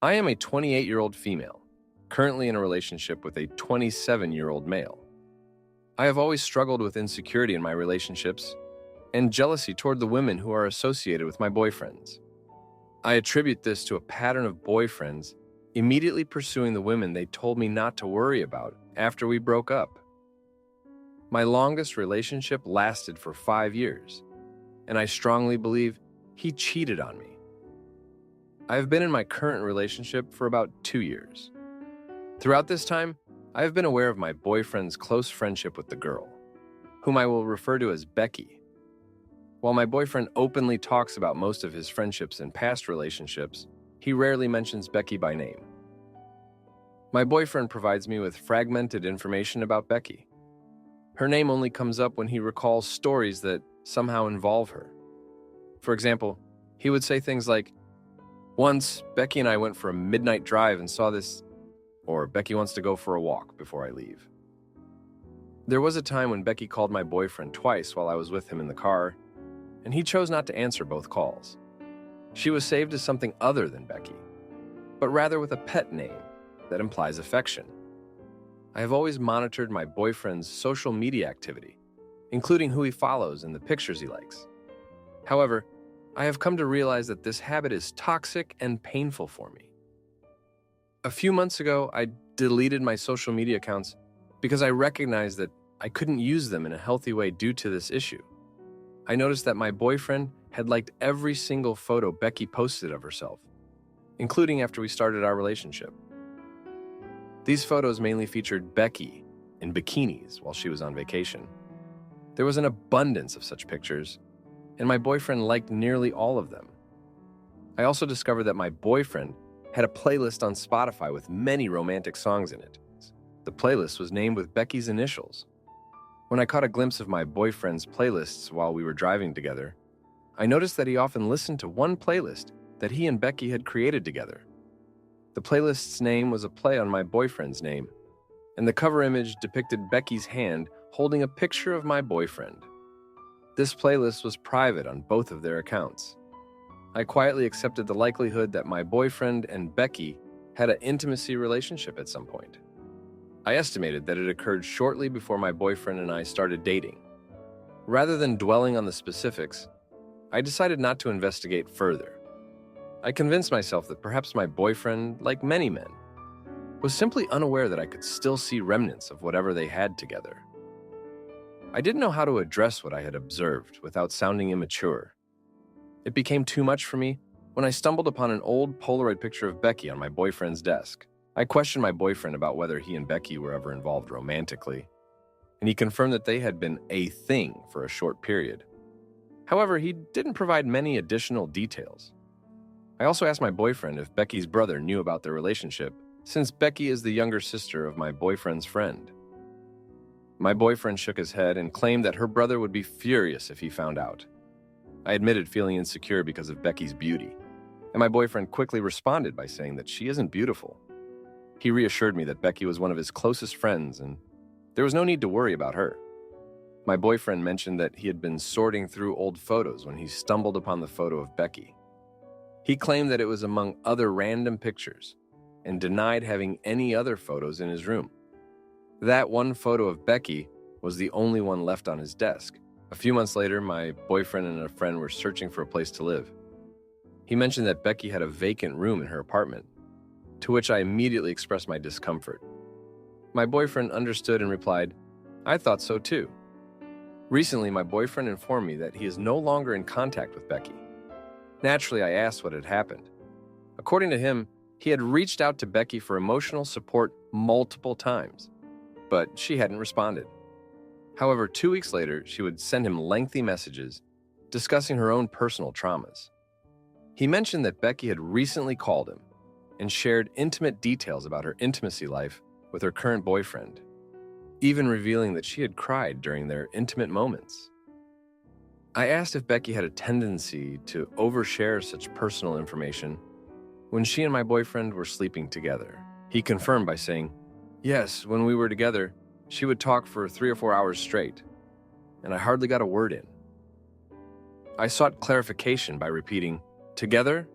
I am a 28-year-old female, currently in a relationship with a 27-year-old male. I have always struggled with insecurity in my relationships and jealousy toward the women who are associated with my boyfriends. I attribute this to a pattern of boyfriends immediately pursuing the women they told me not to worry about after we broke up. My longest relationship lasted for 5 years, and I strongly believe he cheated on me. I have been in my current relationship for about 2 years. Throughout this time, I have been aware of my boyfriend's close friendship with the girl, whom I will refer to as Becky. While my boyfriend openly talks about most of his friendships and past relationships, he rarely mentions Becky by name. My boyfriend provides me with fragmented information about Becky. Her name only comes up when he recalls stories that somehow involve her. For example, he would say things like, "Once, Becky and I went for a midnight drive and saw this," or "Becky wants to go for a walk before I leave." There was a time when Becky called my boyfriend twice while I was with him in the car, and he chose not to answer both calls. She was saved as something other than Becky, but rather with a pet name that implies affection. I have always monitored my boyfriend's social media activity, including who he follows and the pictures he likes. However, I have come to realize that this habit is toxic and painful for me. A few months ago, I deleted my social media accounts because I recognized that I couldn't use them in a healthy way due to this issue. I noticed that my boyfriend had liked every single photo Becky posted of herself, including after we started our relationship. These photos mainly featured Becky in bikinis while she was on vacation. There was an abundance of such pictures, and my boyfriend liked nearly all of them. I also discovered that my boyfriend had a playlist on Spotify with many romantic songs in it. The playlist was named with Becky's initials. When I caught a glimpse of my boyfriend's playlists while we were driving together, I noticed that he often listened to one playlist that he and Becky had created together. The playlist's name was a play on my boyfriend's name, and the cover image depicted Becky's hand holding a picture of my boyfriend. This playlist was private on both of their accounts. I quietly accepted the likelihood that my boyfriend and Becky had an intimacy relationship at some point. I estimated that it occurred shortly before my boyfriend and I started dating. Rather than dwelling on the specifics, I decided not to investigate further. I convinced myself that perhaps my boyfriend, like many men, was simply unaware that I could still see remnants of whatever they had together. I didn't know how to address what I had observed without sounding immature. It became too much for me when I stumbled upon an old Polaroid picture of Becky on my boyfriend's desk. I questioned my boyfriend about whether he and Becky were ever involved romantically, and he confirmed that they had been a thing for a short period. However, he didn't provide many additional details. I also asked my boyfriend if Becky's brother knew about their relationship, since Becky is the younger sister of my boyfriend's friend. My boyfriend shook his head and claimed that her brother would be furious if he found out. I admitted feeling insecure because of Becky's beauty, and my boyfriend quickly responded by saying that she isn't beautiful. He reassured me that Becky was one of his closest friends and there was no need to worry about her. My boyfriend mentioned that he had been sorting through old photos when he stumbled upon the photo of Becky. He claimed that it was among other random pictures and denied having any other photos in his room. That one photo of Becky was the only one left on his desk. A few months later, my boyfriend and a friend were searching for a place to live. He mentioned that Becky had a vacant room in her apartment, to which I immediately expressed my discomfort. My boyfriend understood and replied, "I thought so too." Recently, my boyfriend informed me that he is no longer in contact with Becky. Naturally, I asked what had happened. According to him, he had reached out to Becky for emotional support multiple times, but she hadn't responded. However, 2 weeks later, she would send him lengthy messages discussing her own personal traumas. He mentioned that Becky had recently called him and shared intimate details about her intimacy life with her current boyfriend, even revealing that she had cried during their intimate moments. I asked if Becky had a tendency to overshare such personal information when she and my boyfriend were sleeping together. He confirmed by saying, "Yes, when we were together, she would talk for 3 or 4 hours straight, and I hardly got a word in." I sought clarification by repeating, "Together?"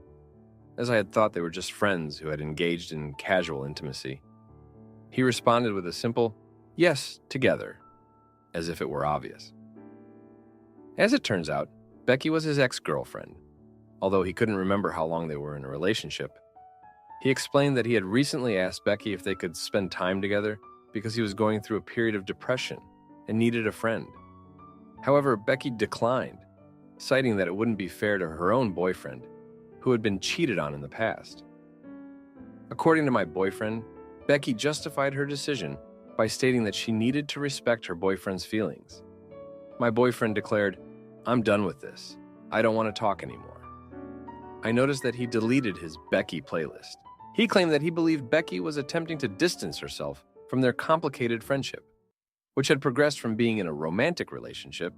as I had thought they were just friends who had engaged in casual intimacy. He responded with a simple, "Yes, together," as if it were obvious. As it turns out, Becky was his ex-girlfriend, although he couldn't remember how long they were in a relationship. He explained that he had recently asked Becky if they could spend time together because he was going through a period of depression and needed a friend. However, Becky declined, citing that it wouldn't be fair to her own boyfriend, who had been cheated on in the past. According to my boyfriend, Becky justified her decision by stating that she needed to respect her boyfriend's feelings. My boyfriend declared, "I'm done with this. I don't want to talk anymore." I noticed that he deleted his Becky playlist. He claimed that he believed Becky was attempting to distance herself from their complicated friendship, which had progressed from being in a romantic relationship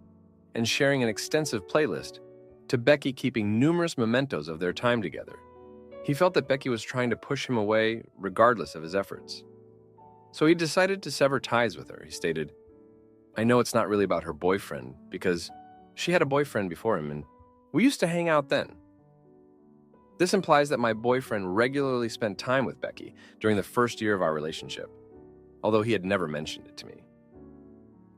and sharing an extensive playlist to Becky keeping numerous mementos of their time together. He felt that Becky was trying to push him away regardless of his efforts. So he decided to sever ties with her. He stated, "I know it's not really about her boyfriend because she had a boyfriend before him and we used to hang out then." This implies that my boyfriend regularly spent time with Becky during the first year of our relationship, although he had never mentioned it to me.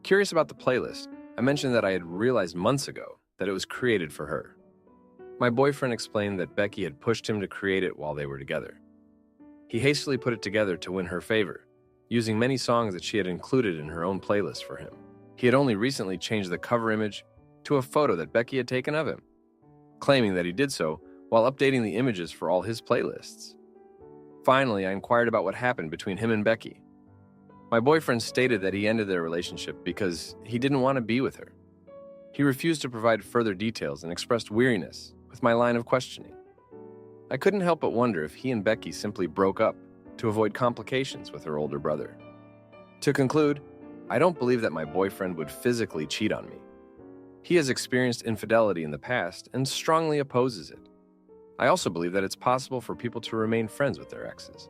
Curious about the playlist, I mentioned that I had realized months ago that it was created for her. My boyfriend explained that Becky had pushed him to create it while they were together. He hastily put it together to win her favor, using many songs that she had included in her own playlist for him. He had only recently changed the cover image to a photo that Becky had taken of him, claiming that he did so while updating the images for all his playlists. Finally, I inquired about what happened between him and Becky. My boyfriend stated that he ended their relationship because he didn't want to be with her. He refused to provide further details and expressed weariness with my line of questioning. I couldn't help but wonder if he and Becky simply broke up to avoid complications with her older brother. To conclude, I don't believe that my boyfriend would physically cheat on me. He has experienced infidelity in the past and strongly opposes it. I also believe that it's possible for people to remain friends with their exes,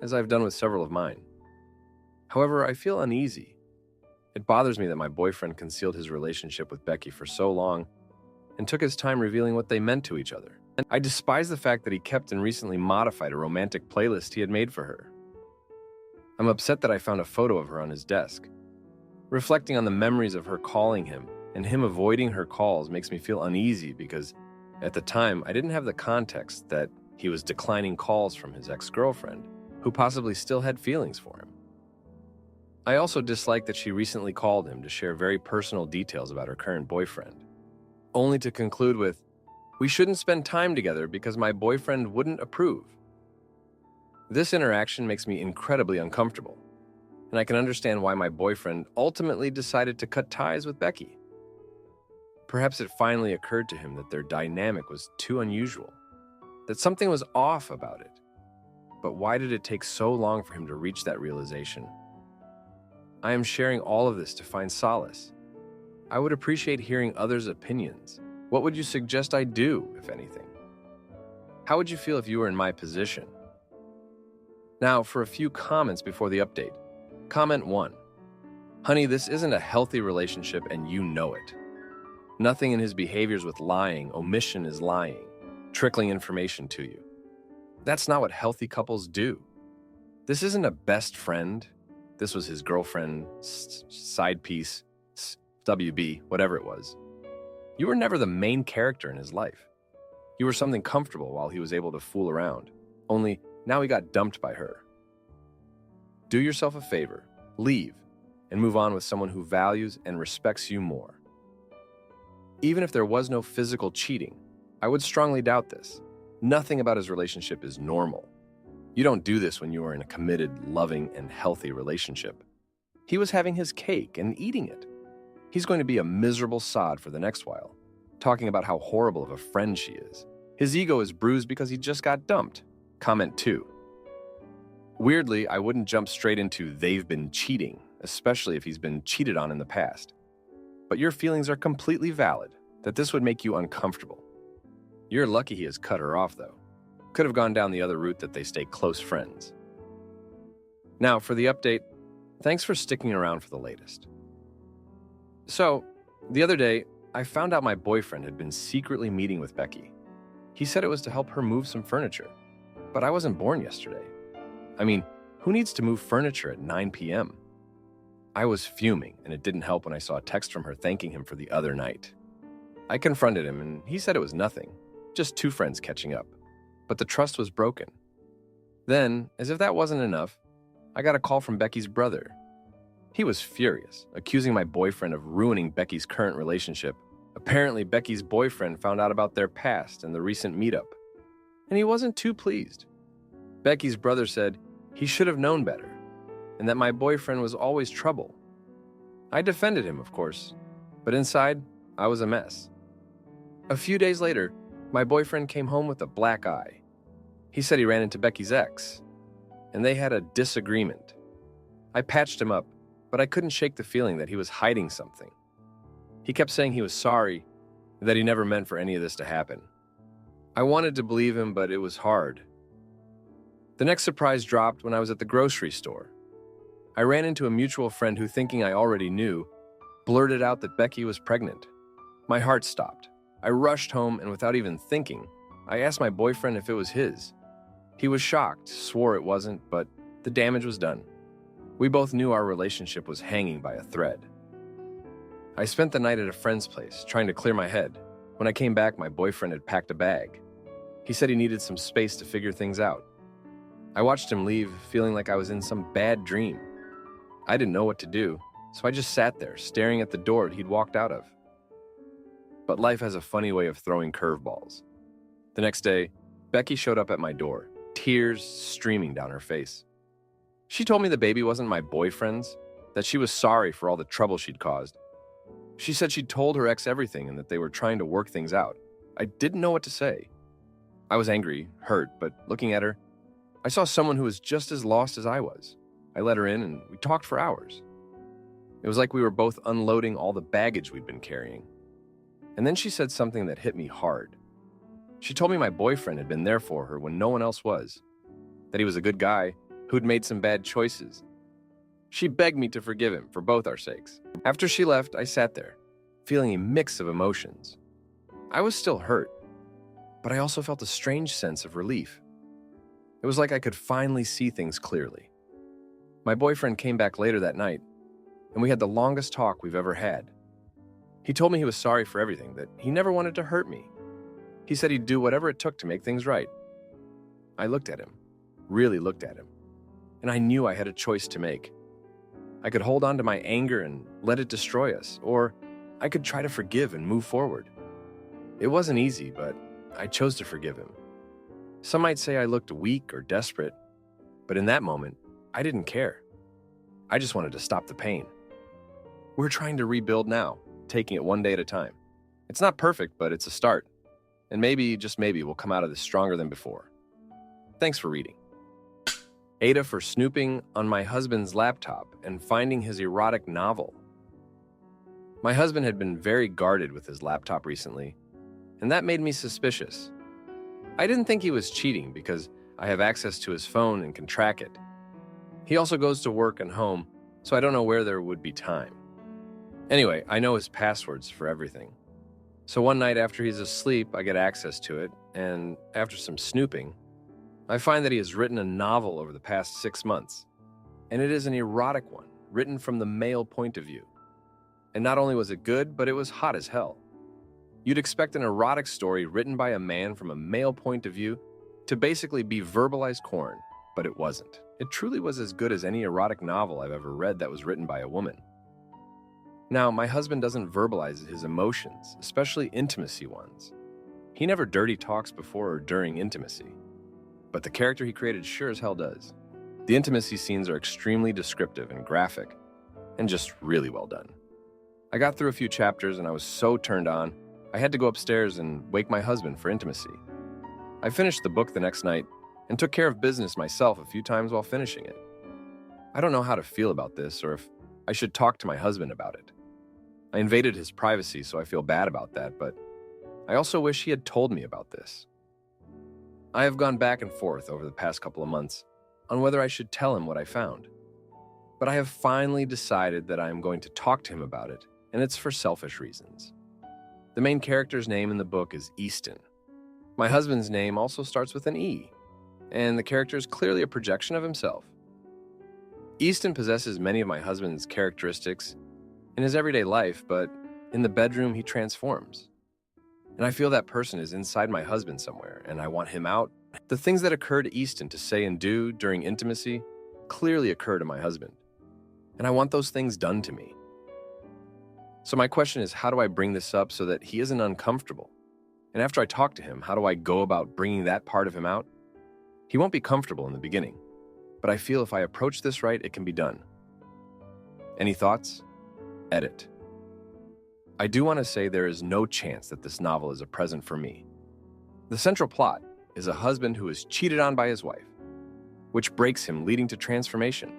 as I've done with several of mine. However, I feel uneasy. It bothers me that my boyfriend concealed his relationship with Becky for so long and took his time revealing what they meant to each other. And I despise the fact that he kept and recently modified a romantic playlist he had made for her. I'm upset that I found a photo of her on his desk. Reflecting on the memories of her calling him and him avoiding her calls makes me feel uneasy because at the time, I didn't have the context that he was declining calls from his ex-girlfriend, who possibly still had feelings for him. I also dislike that she recently called him to share very personal details about her current boyfriend, only to conclude with, "We shouldn't spend time together because my boyfriend wouldn't approve." This interaction makes me incredibly uncomfortable, and I can understand why my boyfriend ultimately decided to cut ties with Becky. Perhaps it finally occurred to him that their dynamic was too unusual, that something was off about it. But why did it take so long for him to reach that realization? I am sharing all of this to find solace. I would appreciate hearing others' opinions. What would you suggest I do, if anything? How would you feel if you were in my position? Now, for a few comments before the update. Comment 1. Honey, this isn't a healthy relationship and you know it. Nothing in his behaviors with lying, omission is lying, trickling information to you. That's not what healthy couples do. This isn't a best friend. This was his girlfriend, side piece, WB, whatever it was. You were never the main character in his life. You were something comfortable while he was able to fool around. Only now he got dumped by her. Do yourself a favor, leave, and move on with someone who values and respects you more. Even if there was no physical cheating, I would strongly doubt this. Nothing about his relationship is normal. You don't do this when you are in a committed, loving, and healthy relationship. He was having his cake and eating it. He's going to be a miserable sod for the next while, talking about how horrible of a friend she is. His ego is bruised because he just got dumped. Comment 2. Weirdly, I wouldn't jump straight into they've been cheating, especially if he's been cheated on in the past. But your feelings are completely valid that this would make you uncomfortable. You're lucky he has cut her off, though. Could have gone down the other route that they stay close friends. Now, for the update, thanks for sticking around for the latest. So, the other day, I found out my boyfriend had been secretly meeting with Becky. He said it was to help her move some furniture, but I wasn't born yesterday. I mean, who needs to move furniture at 9 p.m.? I was fuming, and it didn't help when I saw a text from her thanking him for the other night. I confronted him, and he said it was nothing, just two friends catching up. But the trust was broken. Then, as if that wasn't enough, I got a call from Becky's brother. He was furious, accusing my boyfriend of ruining Becky's current relationship. Apparently, Becky's boyfriend found out about their past and the recent meetup, and he wasn't too pleased. Becky's brother said he should have known better, and that my boyfriend was always trouble. I defended him, of course, but inside, I was a mess. A few days later, my boyfriend came home with a black eye. He said he ran into Becky's ex, and they had a disagreement. I patched him up, but I couldn't shake the feeling that he was hiding something. He kept saying he was sorry, and that he never meant for any of this to happen. I wanted to believe him, but it was hard. The next surprise dropped when I was at the grocery store. I ran into a mutual friend who, thinking I already knew, blurted out that Becky was pregnant. My heart stopped. I rushed home, and without even thinking, I asked my boyfriend if it was his. He was shocked, swore it wasn't, but the damage was done. We both knew our relationship was hanging by a thread. I spent the night at a friend's place, trying to clear my head. When I came back, my boyfriend had packed a bag. He said he needed some space to figure things out. I watched him leave, feeling like I was in some bad dream. I didn't know what to do, so I just sat there, staring at the door he'd walked out of. But life has a funny way of throwing curveballs. The next day, Becky showed up at my door, tears streaming down her face. She told me the baby wasn't my boyfriend's, that she was sorry for all the trouble she'd caused. She said she'd told her ex everything and that they were trying to work things out. I didn't know what to say. I was angry, hurt, but looking at her, I saw someone who was just as lost as I was. I let her in and we talked for hours. It was like we were both unloading all the baggage we'd been carrying. And then she said something that hit me hard. She told me my boyfriend had been there for her when no one else was, that he was a good guy who'd made some bad choices. She begged me to forgive him for both our sakes. After she left, I sat there, feeling a mix of emotions. I was still hurt, but I also felt a strange sense of relief. It was like I could finally see things clearly. My boyfriend came back later that night, and we had the longest talk we've ever had. He told me he was sorry for everything, that he never wanted to hurt me. He said he'd do whatever it took to make things right. I looked at him, really looked at him, and I knew I had a choice to make. I could hold on to my anger and let it destroy us, or I could try to forgive and move forward. It wasn't easy, but I chose to forgive him. Some might say I looked weak or desperate, but in that moment, I didn't care. I just wanted to stop the pain. We're trying to rebuild now, taking it one day at a time. It's not perfect, but it's a start. And maybe, just maybe, we'll come out of this stronger than before. Thanks for reading. Aita for snooping on my husband's laptop and finding his erotic novel. My husband had been very guarded with his laptop recently, and that made me suspicious. I didn't think he was cheating because I have access to his phone and can track it. He also goes to work and home, so I don't know where there would be time. Anyway, I know his passwords for everything. So one night after he's asleep, I get access to it, and after some snooping, I find that he has written a novel over the past 6 months. And it is an erotic one, written from the male point of view. And not only was it good, but it was hot as hell. You'd expect an erotic story written by a man from a male point of view to basically be verbalized corn, but it wasn't. It truly was as good as any erotic novel I've ever read that was written by a woman. Now, my husband doesn't verbalize his emotions, especially intimacy ones. He never dirty talks before or during intimacy. But the character he created sure as hell does. The intimacy scenes are extremely descriptive and graphic, and just really well done. I got through a few chapters and I was so turned on, I had to go upstairs and wake my husband for intimacy. I finished the book the next night and took care of business myself a few times while finishing it. I don't know how to feel about this or if I should talk to my husband about it. I invaded his privacy, so I feel bad about that, but I also wish he had told me about this. I have gone back and forth over the past couple of months on whether I should tell him what I found. But I have finally decided that I am going to talk to him about it, and it's for selfish reasons. The main character's name in the book is Easton. My husband's name also starts with an E, and the character is clearly a projection of himself. Easton possesses many of my husband's characteristics in his everyday life, but in the bedroom he transforms. And I feel that person is inside my husband somewhere, and I want him out. The things that occur to Easton to say and do during intimacy clearly occur to my husband, and I want those things done to me. So my question is, how do I bring this up so that he isn't uncomfortable? And after I talk to him, how do I go about bringing that part of him out? He won't be comfortable in the beginning, but I feel if I approach this right, it can be done. Any thoughts? Edit. I do want to say there is no chance that this novel is a present for me. The central plot is a husband who is cheated on by his wife, which breaks him, leading to transformation.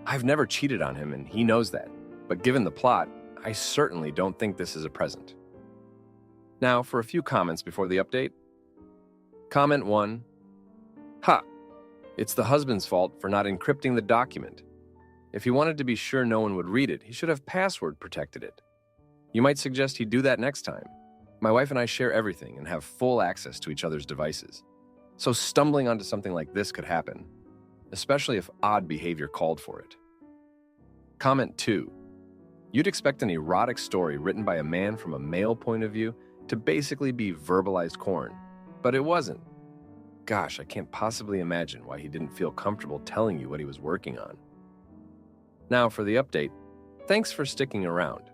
I've never cheated on him, and he knows that, but given the plot, I certainly don't think this is a present. Now, for a few comments before the update. Comment 1. Ha! It's the husband's fault for not encrypting the document. If he wanted to be sure no one would read it, he should have password protected it. You might suggest he do that next time. My wife and I share everything and have full access to each other's devices. So stumbling onto something like this could happen, especially if odd behavior called for it. Comment 2. You'd expect an erotic story written by a man from a male point of view to basically be verbalized corn, but it wasn't. Gosh, I can't possibly imagine why he didn't feel comfortable telling you what he was working on. Now for the update. Thanks for sticking around.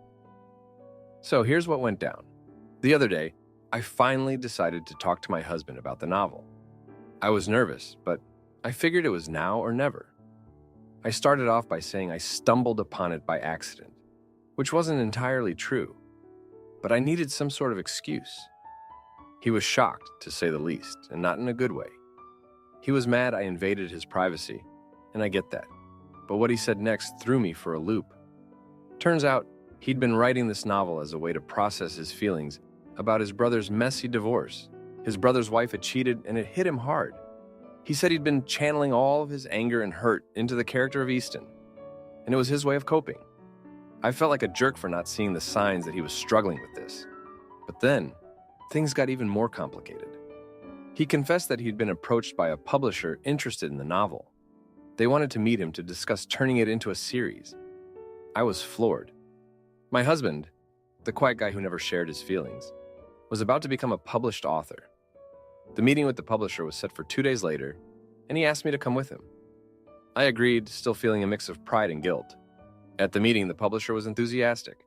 So here's what went down. The other day, I finally decided to talk to my husband about the novel. I was nervous, but I figured it was now or never. I started off by saying I stumbled upon it by accident, which wasn't entirely true, but I needed some sort of excuse. He was shocked, to say the least, and not in a good way. He was mad I invaded his privacy, and I get that. But what he said next threw me for a loop. Turns out, he'd been writing this novel as a way to process his feelings about his brother's messy divorce. His brother's wife had cheated, and it hit him hard. He said he'd been channeling all of his anger and hurt into the character of Easton, and it was his way of coping. I felt like a jerk for not seeing the signs that he was struggling with this. But then, things got even more complicated. He confessed that he'd been approached by a publisher interested in the novel. They wanted to meet him to discuss turning it into a series. I was floored. My husband, the quiet guy who never shared his feelings, was about to become a published author. The meeting with the publisher was set for 2 days later, and he asked me to come with him. I agreed, still feeling a mix of pride and guilt. At the meeting, the publisher was enthusiastic,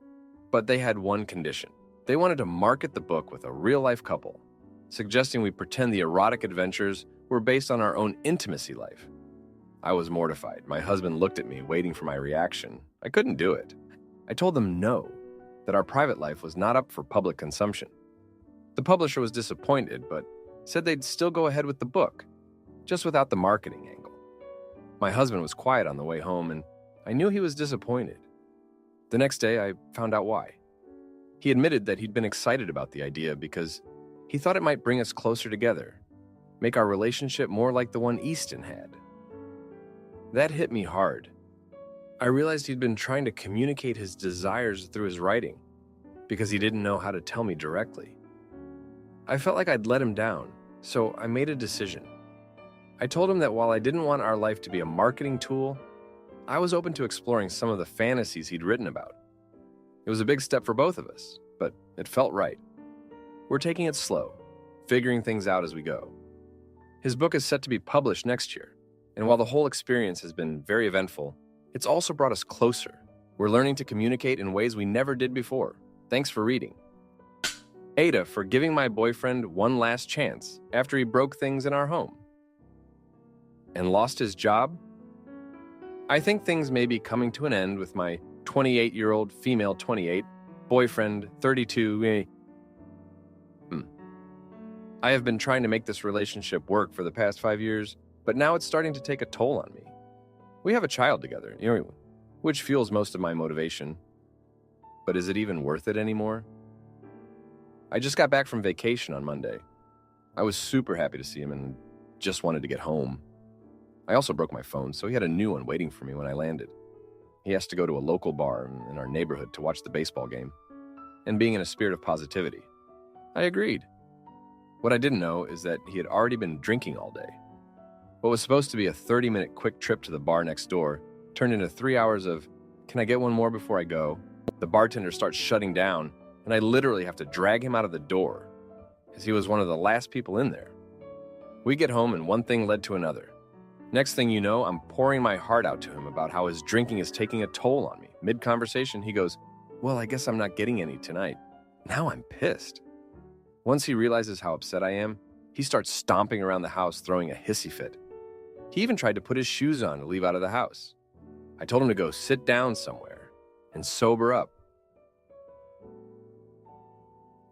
but they had one condition. They wanted to market the book with a real-life couple, suggesting we pretend the erotic adventures were based on our own intimacy life. I was mortified. My husband looked at me, waiting for my reaction. I couldn't do it. I told them no, that our private life was not up for public consumption. The publisher was disappointed, but said they'd still go ahead with the book, just without the marketing angle. My husband was quiet on the way home, and I knew he was disappointed. The next day, I found out why. He admitted that he'd been excited about the idea because he thought it might bring us closer together, make our relationship more like the one Easton had. That hit me hard. I realized he'd been trying to communicate his desires through his writing because he didn't know how to tell me directly. I felt like I'd let him down, so I made a decision. I told him that while I didn't want our life to be a marketing tool, I was open to exploring some of the fantasies he'd written about. It was a big step for both of us, but it felt right. We're taking it slow, figuring things out as we go. His book is set to be published next year, and while the whole experience has been very eventful, it's also brought us closer. We're learning to communicate in ways we never did before. Thanks for reading. Aita for giving my boyfriend one last chance after he broke things in our home. And lost his job? I think things may be coming to an end with my 28-year-old female 28, boyfriend 32. I have been trying to make this relationship work for the past 5 years, but now it's starting to take a toll on me. We have a child together, which fuels most of my motivation. But is it even worth it anymore? I just got back from vacation on Monday. I was super happy to see him and just wanted to get home. I also broke my phone, so he had a new one waiting for me when I landed. He has to go to a local bar in our neighborhood to watch the baseball game. And being in a spirit of positivity, I agreed. What I didn't know is that he had already been drinking all day. What was supposed to be a 30-minute quick trip to the bar next door turned into 3 hours of, "Can I get one more before I go?" The bartender starts shutting down, and I literally have to drag him out of the door, as he was one of the last people in there. We get home and one thing led to another. Next thing you know, I'm pouring my heart out to him about how his drinking is taking a toll on me. Mid-conversation, he goes, "Well, I guess I'm not getting any tonight." Now I'm pissed. Once he realizes how upset I am, he starts stomping around the house, throwing a hissy fit. He even tried to put his shoes on to leave out of the house. I told him to go sit down somewhere and sober up.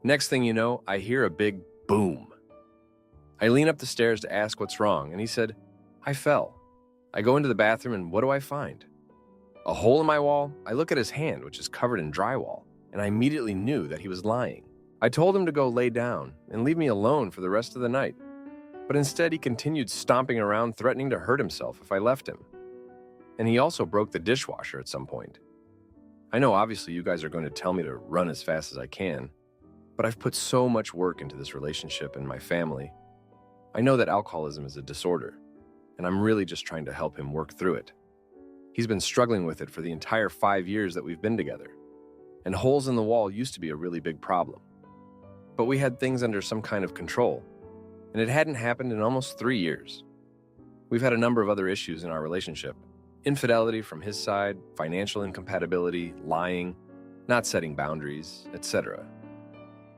Next thing you know, I hear a big boom. I lean up the stairs to ask what's wrong, and he said, "I fell." I go into the bathroom, and what do I find? A hole in my wall. I look at his hand, which is covered in drywall, and I immediately knew that he was lying. I told him to go lay down and leave me alone for the rest of the night, but instead he continued stomping around, threatening to hurt himself if I left him. And he also broke the dishwasher at some point. I know obviously you guys are going to tell me to run as fast as I can, but I've put so much work into this relationship and my family. I know that alcoholism is a disorder, and I'm really just trying to help him work through it. He's been struggling with it for the entire 5 years that we've been together, and holes in the wall used to be a really big problem. But we had things under some kind of control, and it hadn't happened in almost 3 years. We've had a number of other issues in our relationship. Infidelity from his side, financial incompatibility, lying, not setting boundaries, etc.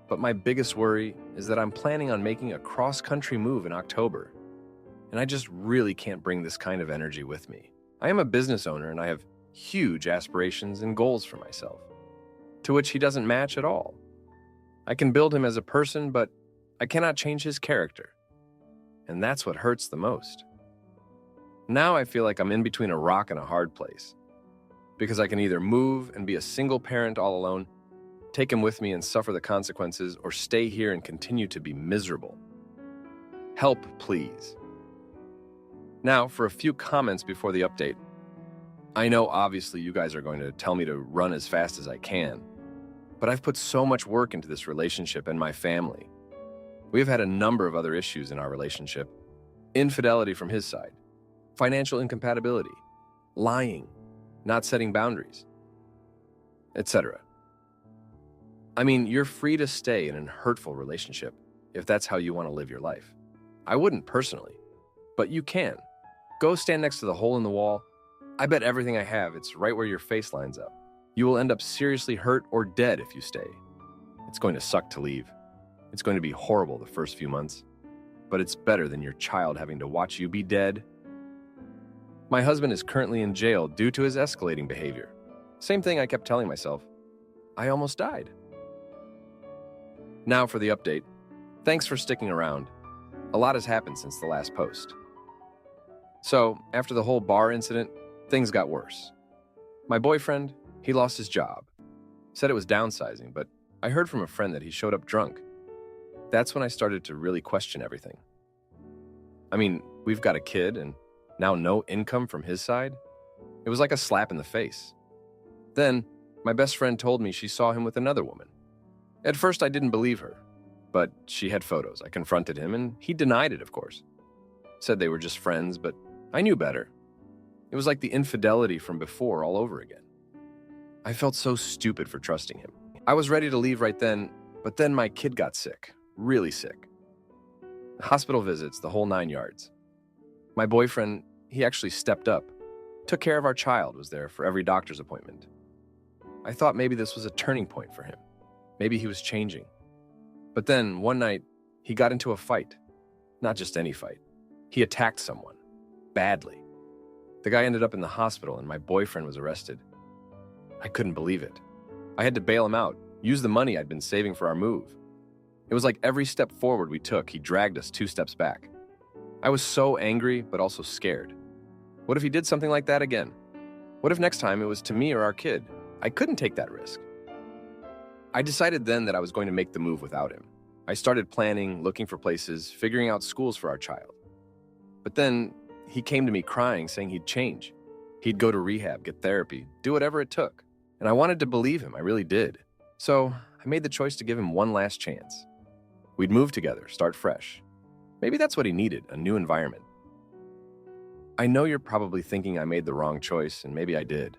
But my biggest worry is that I'm planning on making a cross-country move in October, and I just really can't bring this kind of energy with me. I am a business owner and I have huge aspirations and goals for myself, to which he doesn't match at all. I can build him as a person, but I cannot change his character, and that's what hurts the most. Now I feel like I'm in between a rock and a hard place, because I can either move and be a single parent all alone, take him with me and suffer the consequences, or stay here and continue to be miserable. Help, please. Now, for a few comments before the update. I know obviously you guys are going to tell me to run as fast as I can, but I've put so much work into this relationship and my family. We've had a number of other issues in our relationship. Infidelity from his side, financial incompatibility, lying, not setting boundaries, etc. I mean, you're free to stay in a hurtful relationship if that's how you want to live your life. I wouldn't personally, but you can. Go stand next to the hole in the wall. I bet everything I have, it's right where your face lines up. You will end up seriously hurt or dead if you stay. It's going to suck to leave. It's going to be horrible the first few months, but it's better than your child having to watch you be dead. My husband is currently in jail due to his escalating behavior. Same thing I kept telling myself. I almost died. Now for the update. Thanks for sticking around. A lot has happened since the last post. So, after the whole bar incident, things got worse. My boyfriend, he lost his job. Said it was downsizing, but I heard from a friend that he showed up drunk. That's when I started to really question everything. I mean, we've got a kid and now no income from his side. It was like a slap in the face. Then, my best friend told me she saw him with another woman. At first, I didn't believe her, but she had photos. I confronted him, and he denied it, of course. Said they were just friends, but I knew better. It was like the infidelity from before all over again. I felt so stupid for trusting him. I was ready to leave right then, but then my kid got sick, really sick. Hospital visits, the whole 9 yards. My boyfriend, he actually stepped up, took care of our child, was there for every doctor's appointment. I thought maybe this was a turning point for him. Maybe he was changing. But then, one night, he got into a fight. Not just any fight. He attacked someone. Badly. The guy ended up in the hospital and my boyfriend was arrested. I couldn't believe it. I had to bail him out, use the money I'd been saving for our move. It was like every step forward we took, he dragged us 2 steps back. I was so angry, but also scared. What if he did something like that again? What if next time it was to me or our kid? I couldn't take that risk. I decided then that I was going to make the move without him. I started planning, looking for places, figuring out schools for our child. But then he came to me crying, saying he'd change. He'd go to rehab, get therapy, do whatever it took. And I wanted to believe him, I really did. So I made the choice to give him one last chance. We'd move together, start fresh. Maybe that's what he needed, a new environment. I know you're probably thinking I made the wrong choice, and maybe I did.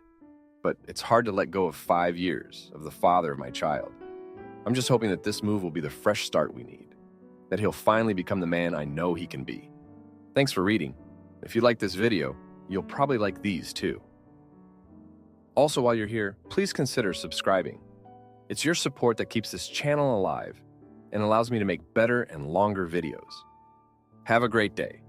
But it's hard to let go of 5 years of the father of my child. I'm just hoping that this move will be the fresh start we need, that he'll finally become the man I know he can be. Thanks for reading. If you like this video, you'll probably like these too. Also, while you're here, please consider subscribing. It's your support that keeps this channel alive and allows me to make better and longer videos. Have a great day.